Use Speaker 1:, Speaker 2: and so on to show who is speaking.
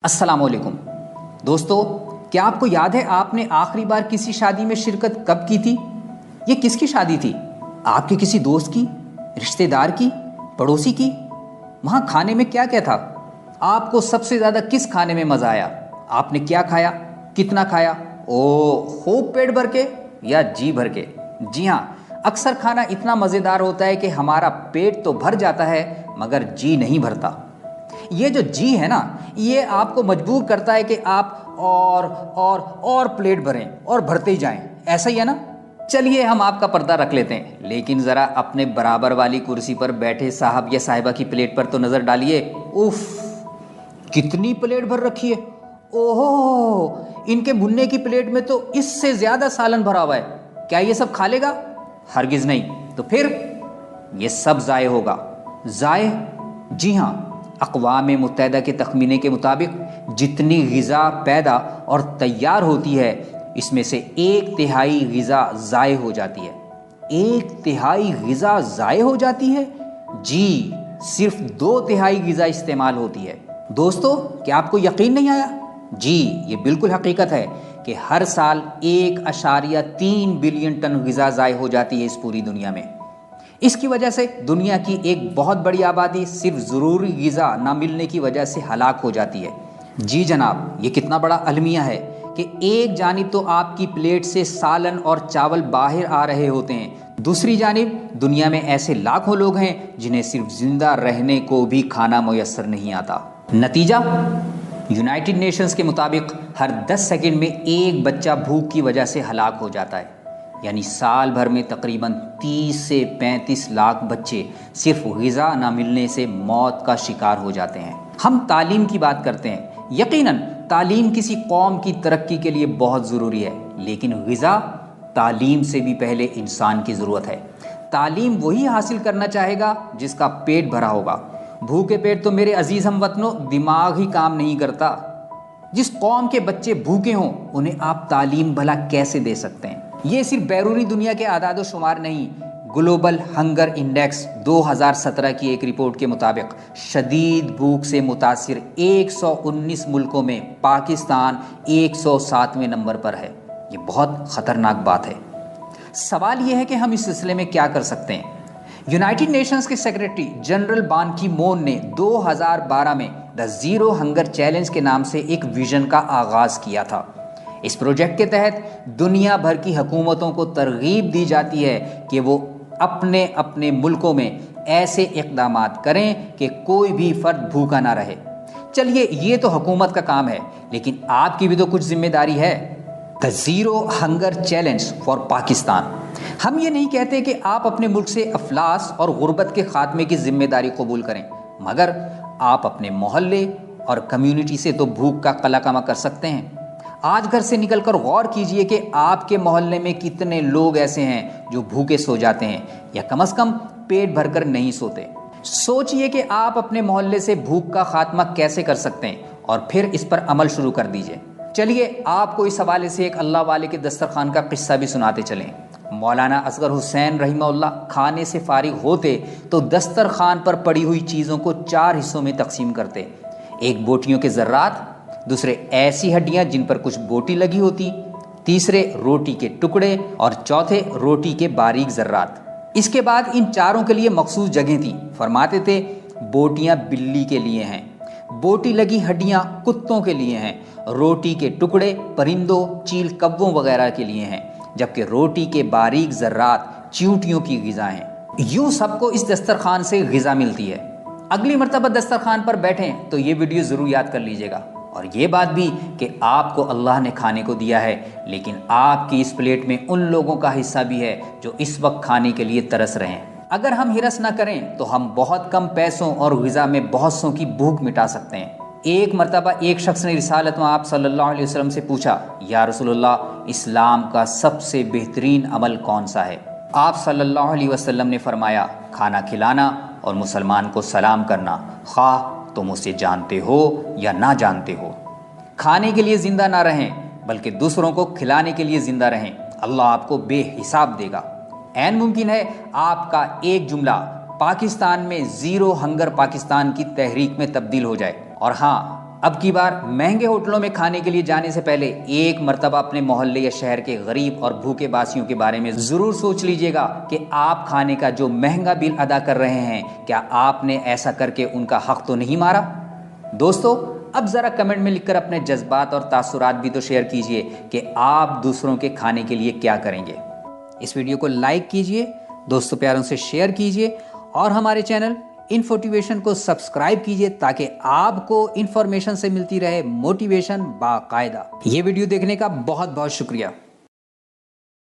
Speaker 1: السلام علیکم دوستو، کیا آپ کو یاد ہے آپ نے آخری بار کسی شادی میں شرکت کب کی تھی؟ یہ کس کی شادی تھی؟ آپ کے کسی دوست کی، رشتہ دار کی، پڑوسی کی؟ وہاں کھانے میں کیا کیا تھا؟ آپ کو سب سے زیادہ کس کھانے میں مزہ آیا؟ آپ نے کیا کھایا؟ کتنا کھایا؟ خوب پیٹ بھر کے یا جی بھر کے؟ جی ہاں، اکثر کھانا اتنا مزیدار ہوتا ہے کہ ہمارا پیٹ تو بھر جاتا ہے مگر جی نہیں بھرتا۔ یہ جو جی ہے نا، یہ آپ کو مجبور کرتا ہے کہ آپ اور پلیٹ بھریں اور بھرتے ہی جائیں۔ ایسا ہی ہے نا؟ چلیے ہم آپ کا پردہ رکھ لیتے ہیں، لیکن ذرا اپنے برابر والی کرسی پر بیٹھے صاحب یا صاحبہ کی پلیٹ پر تو نظر ڈالیے۔ اف، کتنی پلیٹ بھر رکھی ہے! اوہو، ان کے بھنے کی پلیٹ میں تو اس سے زیادہ سالن بھرا ہوا ہے۔ کیا یہ سب کھا لے گا؟ ہرگز نہیں۔ تو پھر یہ سب ضائع ہوگا۔ ضائع؟ جی ہاں، اقوام متحدہ کے تخمینے کے مطابق جتنی غذا پیدا اور تیار ہوتی ہے، اس میں سے 1/3 غذا ضائع ہو جاتی ہے۔ 1/3 غذا ضائع ہو جاتی ہے؟ جی، صرف 2/3 غذا استعمال ہوتی ہے۔ دوستو، کیا آپ کو یقین نہیں آیا؟ جی، یہ بالکل حقیقت ہے کہ ہر سال 1.3 بلین ٹن غذا ضائع ہو جاتی ہے اس پوری دنیا میں۔ اس کی وجہ سے دنیا کی ایک بہت بڑی آبادی صرف ضروری غذا نہ ملنے کی وجہ سے ہلاک ہو جاتی ہے۔ جی جناب، یہ کتنا بڑا المیہ ہے کہ ایک جانب تو آپ کی پلیٹ سے سالن اور چاول باہر آ رہے ہوتے ہیں، دوسری جانب دنیا میں ایسے لاکھوں لوگ ہیں جنہیں صرف زندہ رہنے کو بھی کھانا میسر نہیں آتا۔ نتیجہ، یونائٹڈ نیشنز کے مطابق ہر 10 سیکنڈ میں ایک بچہ بھوک کی وجہ سے ہلاک ہو جاتا ہے، یعنی سال بھر میں تقریباً 30 سے 35 لاکھ بچے صرف غذا نہ ملنے سے موت کا شکار ہو جاتے ہیں۔ ہم تعلیم کی بات کرتے ہیں، یقیناً تعلیم کسی قوم کی ترقی کے لیے بہت ضروری ہے، لیکن غذا تعلیم سے بھی پہلے انسان کی ضرورت ہے۔ تعلیم وہی حاصل کرنا چاہے گا جس کا پیٹ بھرا ہوگا۔ بھوکے پیٹ تو میرے عزیز ہم وطنوں دماغ ہی کام نہیں کرتا۔ جس قوم کے بچے بھوکے ہوں انہیں آپ تعلیم بھلا کیسے دے سکتے ہیں؟ یہ صرف بیرونی دنیا کے اعداد و شمار نہیں، گلوبل ہنگر انڈیکس 2017 کی ایک رپورٹ کے مطابق شدید بھوک سے متاثر 119 ملکوں میں پاکستان 107ویں نمبر پر ہے۔ یہ بہت خطرناک بات ہے۔ سوال یہ ہے کہ ہم اس سلسلے میں کیا کر سکتے ہیں؟ یونائٹڈ نیشنز کے سیکریٹری جنرل بان کی مون نے 2012 میں دا زیرو ہنگر چیلنج کے نام سے ایک ویژن کا آغاز کیا تھا۔ اس پروجیکٹ کے تحت دنیا بھر کی حکومتوں کو ترغیب دی جاتی ہے کہ وہ اپنے اپنے ملکوں میں ایسے اقدامات کریں کہ کوئی بھی فرد بھوکا نہ رہے۔ چلیے، یہ تو حکومت کا کام ہے، لیکن آپ کی بھی تو کچھ ذمہ داری ہے۔ The zero hunger challenge for Pakistan. ہم یہ نہیں کہتے کہ آپ اپنے ملک سے افلاس اور غربت کے خاتمے کی ذمہ داری قبول کریں، مگر آپ اپنے محلے اور کمیونٹی سے تو بھوک کا قلع کما کر سکتے ہیں۔ آج گھر سے نکل کر غور کیجئے کہ آپ کے محلے میں کتنے لوگ ایسے ہیں جو بھوکے سو جاتے ہیں یا کم از کم پیٹ بھر کر نہیں سوتے۔ سوچئے کہ آپ اپنے محلے سے بھوک کا خاتمہ کیسے کر سکتے ہیں اور پھر اس پر عمل شروع کر دیجئے۔ چلیے آپ کو اس حوالے سے ایک اللہ والے کے دسترخوان کا قصہ بھی سناتے چلیں۔ مولانا اصغر حسین رحمہ اللہ کھانے سے فارغ ہوتے تو دسترخوان پر پڑی ہوئی چیزوں کو 4 حصوں میں تقسیم کرتے۔ ایک بوٹیوں کے ذرات، دوسرے ایسی ہڈیاں جن پر کچھ بوٹی لگی ہوتی، تیسرے روٹی کے ٹکڑے اور چوتھے روٹی کے باریک ذرات۔ اس کے بعد ان چاروں کے لیے مخصوص جگہیں تھیں۔ فرماتے تھے بوٹیاں بلی کے لیے ہیں، بوٹی لگی ہڈیاں کتوں کے لیے ہیں، روٹی کے ٹکڑے پرندوں، چیل کووں وغیرہ کے لیے ہیں، جبکہ روٹی کے باریک ذرات چیونٹیوں کی غذا ہیں۔ یوں سب کو اس دسترخوان سے غذا ملتی ہے۔ اگلی مرتبہ دسترخوان پر بیٹھیں تو یہ ویڈیو ضرور یاد کر لیجئے گا، اور یہ بات بھی کہ آپ کو اللہ نے کھانے کو دیا ہے، لیکن آپ کی اس پلیٹ میں ان لوگوں کا حصہ بھی ہے جو اس وقت کھانے کے لیے ترس رہے ہیں۔ اگر ہم ہرس نہ کریں تو ہم بہت کم پیسوں اور غذا میں بہت سوں کی بھوک مٹا سکتے ہیں۔ ایک مرتبہ ایک شخص نے رسالت آپ صلی اللہ علیہ وسلم سے پوچھا، یا رسول اللہ، اسلام کا سب سے بہترین عمل کون سا ہے؟ آپ صلی اللہ علیہ وسلم نے فرمایا، کھانا کھلانا اور مسلمان کو سلام کرنا، خواہ تم اسے جانتے ہو یا نہ جانتے ہو۔ کھانے کے لیے زندہ نہ رہیں بلکہ دوسروں کو کھلانے کے لیے زندہ رہیں، اللہ آپ کو بے حساب دے گا۔ عین ممکن ہے آپ کا ایک جملہ پاکستان میں زیرو ہنگر پاکستان کی تحریک میں تبدیل ہو جائے، اور ہاں، اب کی بار مہنگے ہوٹلوں میں کھانے کے لیے جانے سے پہلے ایک مرتبہ اپنے محلے یا شہر کے غریب اور بھوکے باسیوں کے بارے میں ضرور سوچ لیجئے گا کہ آپ کھانے کا جو مہنگا بل ادا کر رہے ہیں، کیا آپ نے ایسا کر کے ان کا حق تو نہیں مارا؟ دوستو، اب ذرا کمنٹ میں لکھ کر اپنے جذبات اور تاثرات بھی تو شیئر کیجئے کہ آپ دوسروں کے کھانے کے لیے کیا کریں گے۔ اس ویڈیو کو لائک کیجئے، دوستوں پیاروں سے شیئر کیجئے اور ہمارے چینل انفوٹیویشن کو سبسکرائب کیجئے تاکہ آپ کو انفارمیشن سے ملتی رہے موٹیویشن باقاعدہ۔ یہ ویڈیو دیکھنے کا بہت بہت شکریہ۔